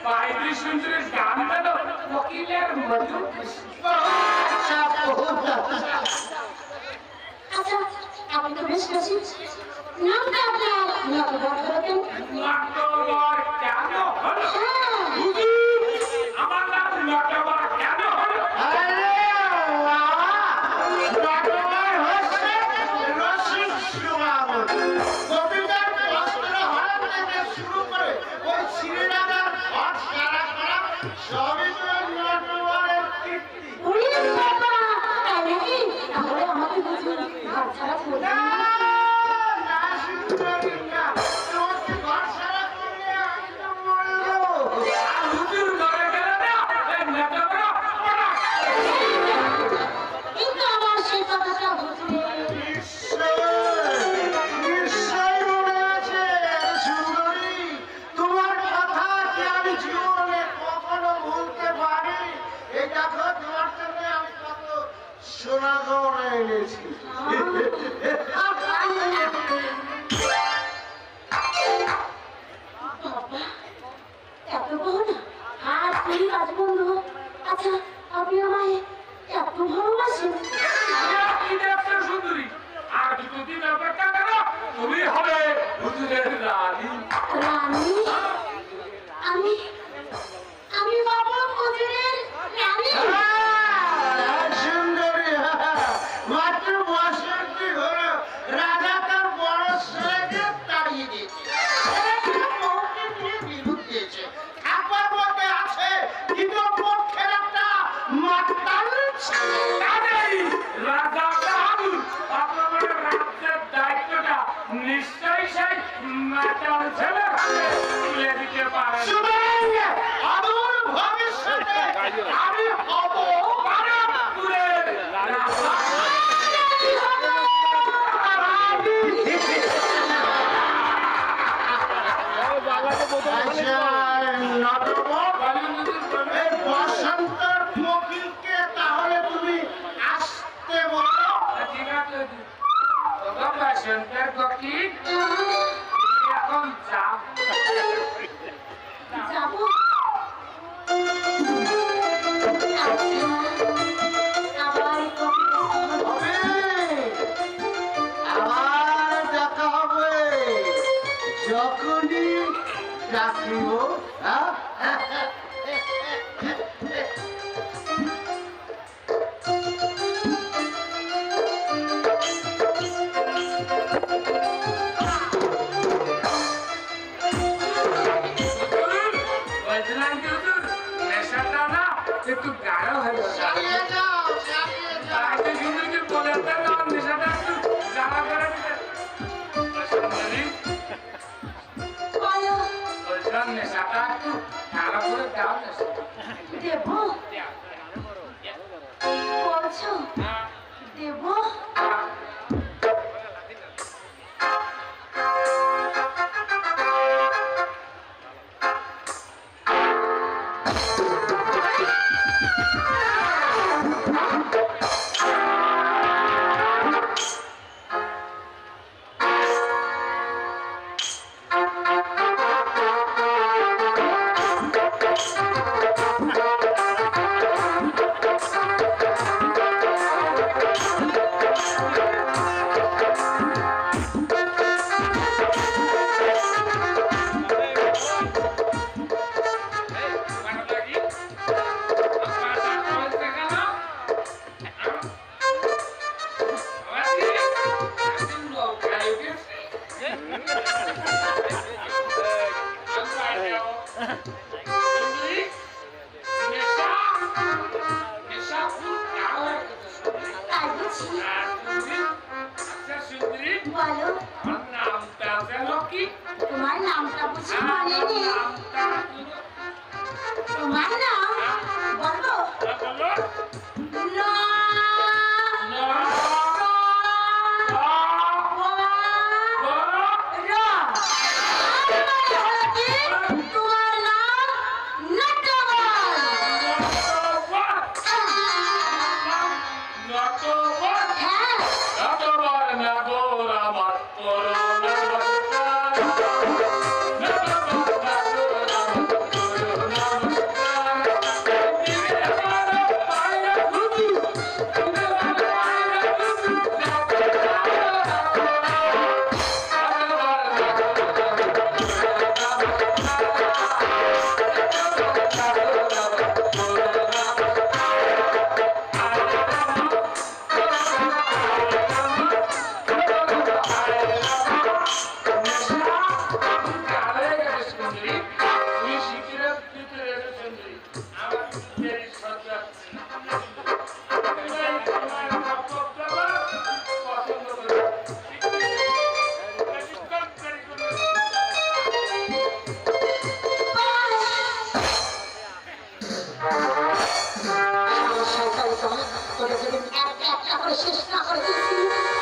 বাইরে সুন্দরের গান গেল কোকিলের মধু। আচ্ছা আপনি তো বেশ খুশি। নামটা আপনার নটবর বলতেন? নটবর কেন হলো? আমার নাম নটবর কেন হলো? নিশ্চয়ই সেই মাতাল ছেলে তুলে দিতে পারে। ভবিষ্যতে আমি হব বারাকপুরের রাজা। বসন্তের ফকিরকে তাহলে তুমি আসতে বলো। ঠিক আছে বসন্তের ফকির এখন যাব। আবার দেখা হবে যখনই ডাকিব। একটু গাঢ় হয়ে নেশাটা একটু জানা করে নেশাটা একটু গাঢ় করে দাও। দেব বলছো? দেব তোমার নামটা বুঝি মনে নেই? তোমার নাম বলো। Not তোদের যদি একটা একটা করে শেষ না করে দিচ্ছি